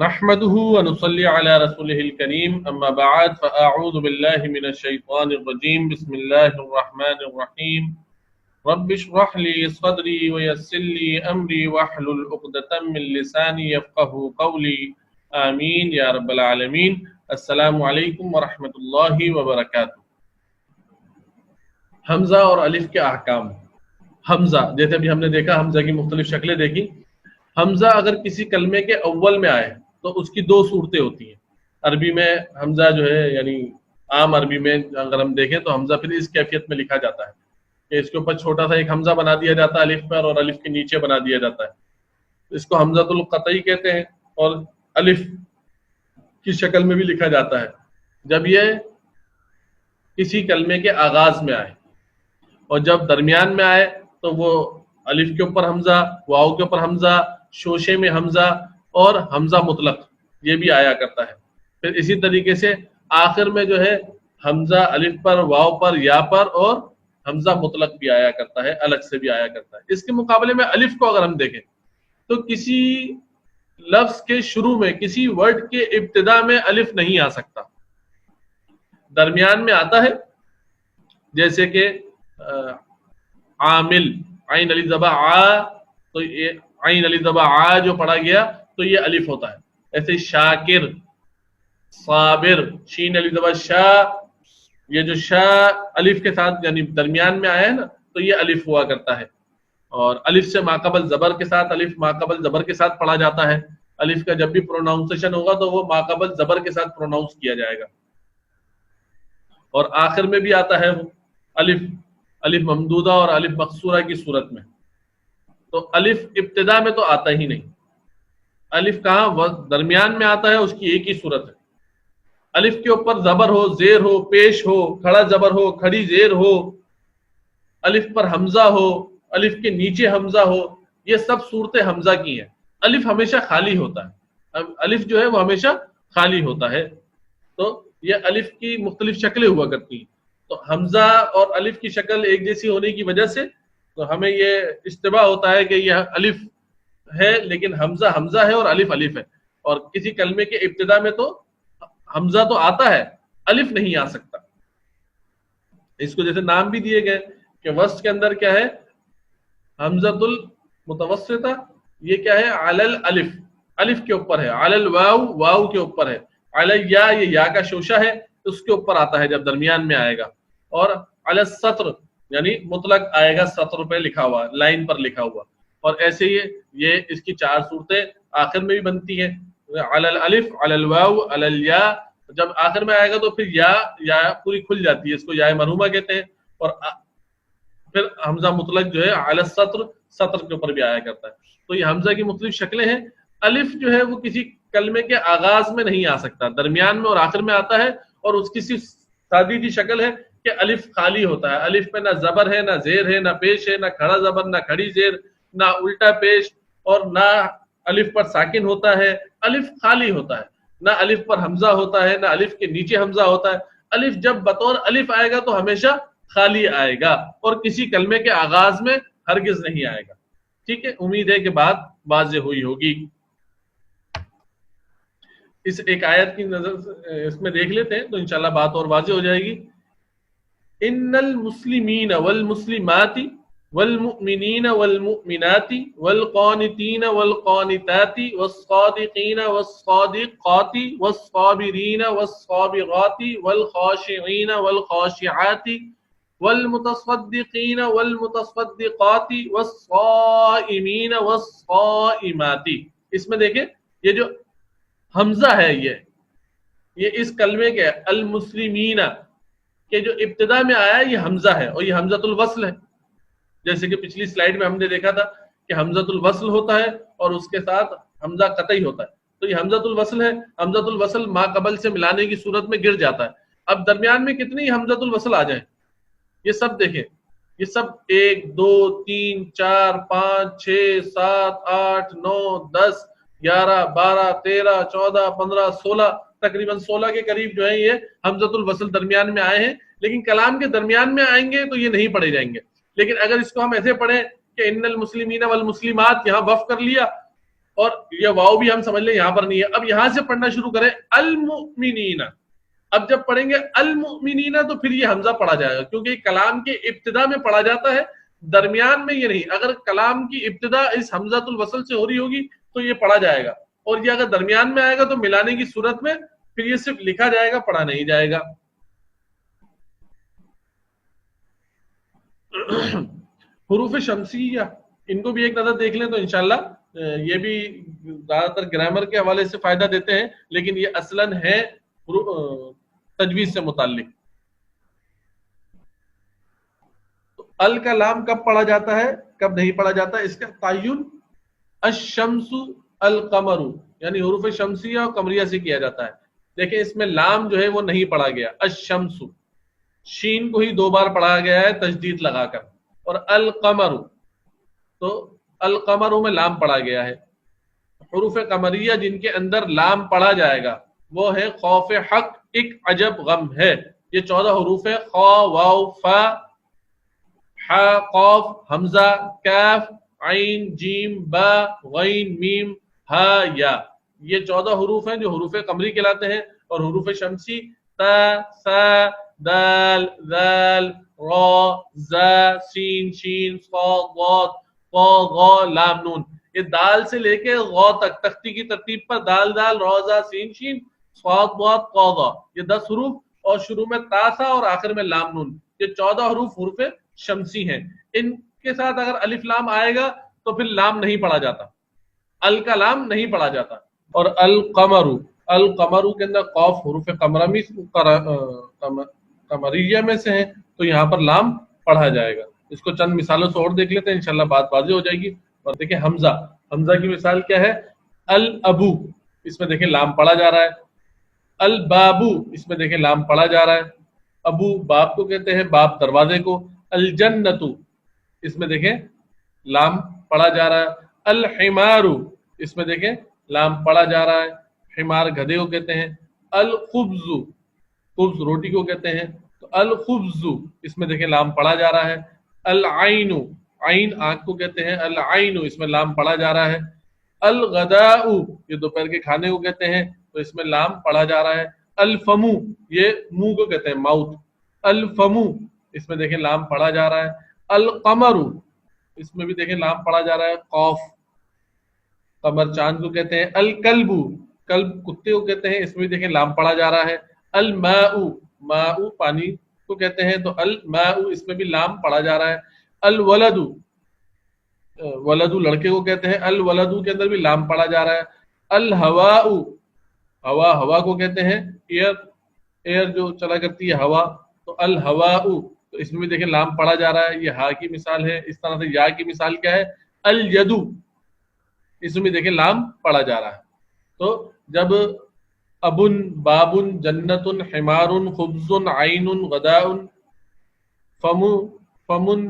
نحمده ونصلي على رسوله الكريم اما بعد فاعوذ بالله من الشيطان الرجيم بسم الله الرحمن الرحيم رب اشرح لي صدري ويسر لي امري واحلل عقدة من لساني يفقهوا قولي آمین یا رب العالمین۔ السلام علیکم ورحمۃ اللہ وبرکاتہ۔ حمزہ اور الف کے احکام۔ حمزہ، جیسے ابھی ہم نے دیکھا حمزہ کی مختلف شکلیں دیکھی۔ حمزہ اگر کسی کلمے کے اول میں آئے تو اس کی دو صورتیں ہوتی ہیں۔ عربی میں حمزہ جو ہے یعنی عام عربی میں اگر ہم دیکھیں تو حمزہ پھر اس کیفیت میں لکھا جاتا ہے کہ اس کے اوپر چھوٹا سا ایک حمزہ بنا دیا جاتا ہے الف پر، اور الف کے نیچے بنا دیا جاتا ہے۔ اس کو حمزۃ القطعی کہتے ہیں، اور الف کی شکل میں بھی لکھا جاتا ہے جب یہ کسی کلمے کے آغاز میں آئے، اور جب درمیان میں آئے تو وہ الف کے اوپر حمزہ، واو کے اوپر حمزہ، شوشے میں حمزہ اور حمزہ مطلق یہ بھی آیا کرتا ہے۔ پھر اسی طریقے سے آخر میں جو ہے حمزہ الف پر، واو پر، یا پر، اور حمزہ مطلق بھی آیا کرتا ہے، الگ سے بھی آیا کرتا ہے۔ اس کے مقابلے میں الف کو اگر ہم دیکھیں تو کسی لفظ کے شروع میں، کسی ورڈ کے ابتدا میں الف نہیں آ سکتا، درمیان میں آتا ہے۔ جیسے کہ عامل، عین علی زبا آ، تو یہ عین علی زبا آ جو پڑھا گیا تو یہ الف ہوتا ہے۔ ایسے شاکر، صابر، شین علی زبا شا، یہ جو شا الف کے ساتھ یعنی درمیان میں آیا ہے نا تو یہ الف ہوا کرتا ہے۔ اور الف سے ماقبل زبر کے ساتھ، الف ماقبل زبر کے ساتھ پڑھا جاتا ہے۔ الف کا جب بھی پروناؤنسیشن ہوگا تو وہ ماقبل زبر کے ساتھ پروناؤنس کیا جائے گا۔ اور آخر میں بھی آتا ہے وہ الف، الف ممدودہ اور الف مقصورہ کی صورت میں۔ تو الف ابتدا میں تو آتا ہی نہیں۔ الف کہاں؟ وہ درمیان میں آتا ہے، اس کی ایک ہی صورت ہے۔ الف کے اوپر زبر ہو، زیر ہو، پیش ہو، کھڑا زبر ہو، کھڑی زیر ہو، الف پر حمزہ ہو، الف کے نیچے حمزہ ہو، یہ سب صورتیں حمزہ کی ہیں۔ الف ہمیشہ خالی ہوتا ہے، الف جو ہے وہ ہمیشہ خالی ہوتا ہے۔ تو یہ الف کی مختلف شکلیں ہوا کرتی ہیں۔ تو حمزہ اور الف کی شکل ایک جیسی ہونے کی وجہ سے تو ہمیں یہ اشتباہ ہوتا ہے کہ یہ الف ہے لیکن حمزہ حمزہ ہے اور الف الف ہے۔ اور کسی کلمے کے ابتدا میں تو حمزہ تو آتا ہے، الف نہیں آ سکتا۔ اس کو جیسے نام بھی دیے گئے کہ وسط کے اندر کیا ہے؟ حمزۃ المتوسطہ، یہ کیا ہے؟ علی الالف، الف کے اوپر ہے۔ علی الواو، واو کے اوپر ہے۔ علی الیا، یہ یا کا شوشہ ہے، اس کے اوپر آتا ہے جب درمیان میں آئے گا۔ اور علی السطر یعنی مطلق آئے گا، سطر پہ لکھا ہوا، لائن پر لکھا ہوا۔ اور ایسے ہی یہ اس کی چار صورتیں آخر میں بھی بنتی ہیں، علی الالف، علی الواو، علی الیا۔ جب آخر میں آئے گا تو پھر یا پوری کھل جاتی ہے، اس کو یا مرحومہ کہتے ہیں۔ اور پھر حمزہ مطلق جو ہے علی السطر، سطر کے اوپر بھی آیا کرتا ہے۔ تو یہ حمزہ کی مختلف شکلیں ہیں۔ الف جو ہے وہ کسی کلمے کے آغاز میں نہیں آ سکتا، درمیان میں اور آخر میں آتا ہے۔ اور اس کی صرف سادی سی شکل ہے کہ الف خالی ہوتا ہے، الف پہ نہ زبر ہے، نہ زیر ہے، نہ پیش ہے، نہ کھڑا زبر، نہ کھڑی زیر، نہ الٹا پیش، اور نہ الف پر ساکن ہوتا ہے۔ الف خالی ہوتا ہے، نہ الف پر حمزہ ہوتا ہے، نہ الف کے نیچے حمزہ ہوتا ہے۔ الف جب بطور الف آئے گا تو ہمیشہ خالی آئے گا، اور کسی کلمے کے آغاز میں ہرگز نہیں آئے گا۔ ٹھیک ہے، امید ہے کہ بات واضح ہوئی ہوگی۔ اس ایک آیت کی نظر اس میں دیکھ لیتے ہیں تو انشاءاللہ بات اور واضح ہو جائے گی۔ ان المسلمین والمسلمات والمؤمنین والمؤمنات والقانتین والقانتات والصادقین والصادقات والصابرین والصابرات والخاشعین والخاشعات والمتصدقین والمتصدقات والصائمین والصائمات۔ اس میں دیکھیں یہ جو حمزہ ہے یہ اس کلمے کے المسلمین کے جو ابتدا میں آیا یہ حمزہ ہے، اور یہ حمزۃ الوصل ہے۔ جیسے کہ پچھلی سلائیڈ میں ہم نے دیکھا تھا کہ حمزۃ الوصل ہوتا ہے اور اس کے ساتھ حمزہ قطعی ہوتا ہے۔ تو یہ حمزۃ الوصل ہے۔ حمزۃ الوصل ما قبل سے ملانے کی صورت میں گر جاتا ہے۔ اب درمیان میں کتنی حمزۃ الوصل آ جائیں، یہ سب دیکھیں، یہ سب 1 2 3 4 5 6 7 8 9 10 11 12 13 14 15 16 تقریباً 16 کے قریب جو ہے یہ حمزۃ الوصل درمیان میں آئے ہیں۔ لیکن کلام کے درمیان میں آئیں گے تو یہ نہیں پڑھے جائیں گے۔ لیکن اگر اس کو ہم ایسے پڑھیں کہ ان المسلمین والمسلمات، یہاں وقف کر لیا اور یہ واو بھی ہم سمجھ لیں یہاں پر نہیں ہے. اب یہاں سے پڑھنا شروع کریں المؤمنین. اب جب پڑھیں گے المؤمنین تو پھر یہ حمزہ پڑھا جائے گا, کیونکہ کلام کے ابتدا میں پڑھا جاتا ہے, درمیان میں یہ نہیں. اگر کلام کی ابتدا اس حمزۃ الوصل سے ہو رہی ہوگی تو یہ پڑھا جائے گا, اور یہ اگر درمیان میں آئے گا تو ملانے کی صورت میں پھر یہ صرف لکھا جائے گا, پڑھا نہیں جائے گا. حروف شمسیہ ان کو بھی ایک نظر دیکھ لیں تو انشاءاللہ یہ بھی زیادہ تر گرامر کے حوالے سے فائدہ دیتے ہیں, لیکن یہ اصلاً ہے تجوید سے متعلق. ال کا لام کب پڑھا جاتا ہے, کب نہیں پڑھا جاتا ہے, اس کا تعین الشمس القمر یعنی حروف شمسیہ اور قمریہ سے کیا جاتا ہے. دیکھیں اس میں لام جو ہے وہ نہیں پڑھا گیا, الشمس شین کو ہی 2 بار پڑھا گیا ہے تشدید لگا کر, اور القمر تو القمر میں لام پڑھا گیا ہے. حروف قمریہ جن کے اندر لام پڑھا جائے گا وہ ہے خوف حق, ایک عجب غم ہے. یہ 14 حروف ہے, خا واو فا حا قاف حمزہ کاف عین جیم با غین میم ہا یا. یہ 14 حروف ہیں جو حروف قمری کہلاتے ہیں, اور حروف شمسی تا سا دال ذال را زا سین شین صاد ضاد طا غا لام نون. یہ دال سے لے کے غا تک تختی کی ترتیب پر دال دال را زا سین شین صاد ضاد طا غا, یہ 10 حروف, اور شروع میں تا سا اور آخر میں لام نون. یہ 14 حروف حروف شمسی ہیں. ان کے ساتھ اگر الف لام آئے گا تو پھر لام نہیں پڑھا جاتا, ال کا لام نہیں پڑھا جاتا. اور القمر, القمر کے اندر قاف حروف قمریہ میں سے ہیں تو یہاں پر لام پڑھا جائے گا. اس کو چند مثالوں سے اور دیکھ لیتے ہیں, انشاءاللہ بات واضح ہو جائے گی. اور دیکھیں حمزہ, حمزہ کی مثال کیا ہے, الابو اس میں دیکھیں لام پڑھا جا رہا ہے. البابو اس میں دیکھیں لام پڑھا جا رہا ہے, ابو باب کو کہتے ہیں, باب دروازے کو. الجنت اس میں دیکھیں لام پڑھا جا رہا ہے. الحمار اس میں دیکھیں لام پڑھا جا رہا ہے, حمار گدھے کو کہتے ہیں. الخبز خبز روٹی کو کہتے ہیں, تو الخبز اس میں دیکھیں لام پڑھا جا رہا ہے. العین عین آنکھ کو کہتے ہیں, العین اس میں لام پڑھا جا رہا ہے. الغداء یہ دوپہر کے کھانے کو کہتے ہیں, تو اس میں لام پڑھا جا رہا ہے. الفمو یہ منہ کو کہتے ہیں, ماؤتھ. الفمو اس میں دیکھیں لام پڑھا جا رہا ہے. القمر اس میں بھی دیکھیں لام پڑھا جا رہا ہے, قاف. قمر چاند کو کہتے ہیں. الکلب کلب کتے کو کہتے ہیں, اس میں بھی دیکھیں لام پڑھا جا رہا ہے. الماء ماء پانی کو کہتے ہیں, تو الماء اس میں بھی لام پڑھا جا رہا ہے. الولد ولد لڑکے کو کہتے ہیں, الولد کے اندر بھی لام پڑھا جا رہا ہے. الہواء ہوا ہوا کو کہتے ہیں, ایئر ایئر جو چلا کرتی ہے ہوا, تو الہواء تو اس میں بھی دیکھیں لام پڑھا جا رہا ہے. یہ ہا کی مثال ہے. اس طرح سے یا کی مثال کیا ہے, الید اس میں بھی دیکھیں لام پڑھا جا رہا ہے. تو جب ابن بابن جنتن حمارن خبزن عین غداء فمن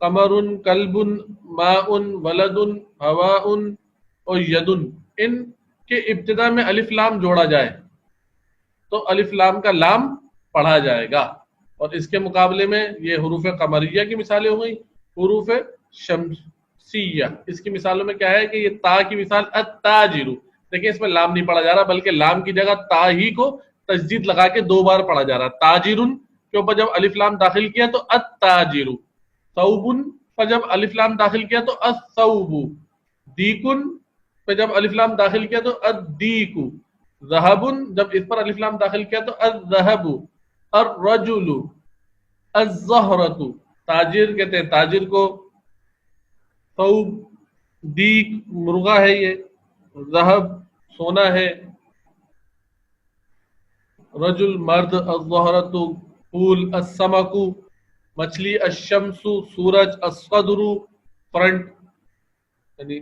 قمرن کلبن ماء ولدن ہواء اور یدن, ان کے ابتدا میں الف لام جوڑا جائے تو الف لام کا لام پڑھا جائے گا. اور اس کے مقابلے میں یہ حروف قمریہ کی مثالیں ہو گئی. حروف شمسیہ اس کی مثالوں میں کیا ہے کہ یہ تا کی مثال التاجر, دیکھیں اس میں لام نہیں پڑھا جا رہا بلکہ لام کی جگہ تا ہی کو تشدید لگا کے 2 بار پڑھا جا رہا. تاجرن کے اوپر جب الف لام داخل کیا تو التاجر, ثوبن پر جب الف لام داخل کیا تو الثوب, دیکن پہ جب الف لام داخل کیا تو الدیک, ذہبن جب اس پر الف لام داخل کیا تو الذہب, الرجل الزہرۃ تاجر کہتے ہیں تاجر کو, ثوب دیک مرغا ہے, یہ ذہب سونا ہے, رجل مرد, الزہرۃ پھول, السمک مچھلی, الشمس سورج, الصدر فرنٹ یعنی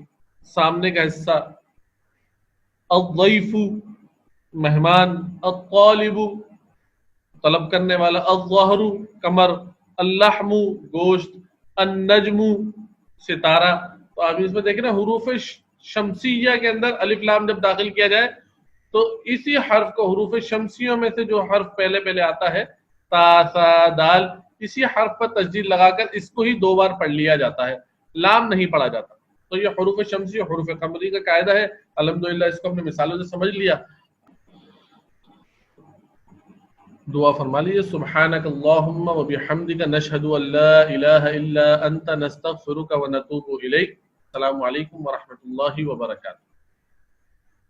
سامنے کا حصہ, الضیف مہمان, الطالب طلب کرنے والا, الظہر کمر, اللحم گوشت, النجم ستارہ. تو آپ اس میں دیکھیں نا حروف شمسیہ کے اندر الف لام جب داخل کیا جائے تو اسی حرف کو حروف شمسیوں میں سے جو حرف پہلے پہلے آتا ہے تا سا دال, اسی حرف پر تشدید لگا کر اس کو ہی 2 بار پڑھ لیا جاتا ہے, لام نہیں پڑھا جاتا. تو یہ حروف شمسی اور حروف قمری کا قاعدہ ہے. الحمدللہ اس کو ہم نے مثالوں سے سمجھ لیا. دعا فرما لیجیے. سبحانک اللہم و بحمدک نشہد ان لا الہ الا انت نستغفرک و نتوب الیک. السلام علیکم ورحمۃ اللہ وبرکاتہ.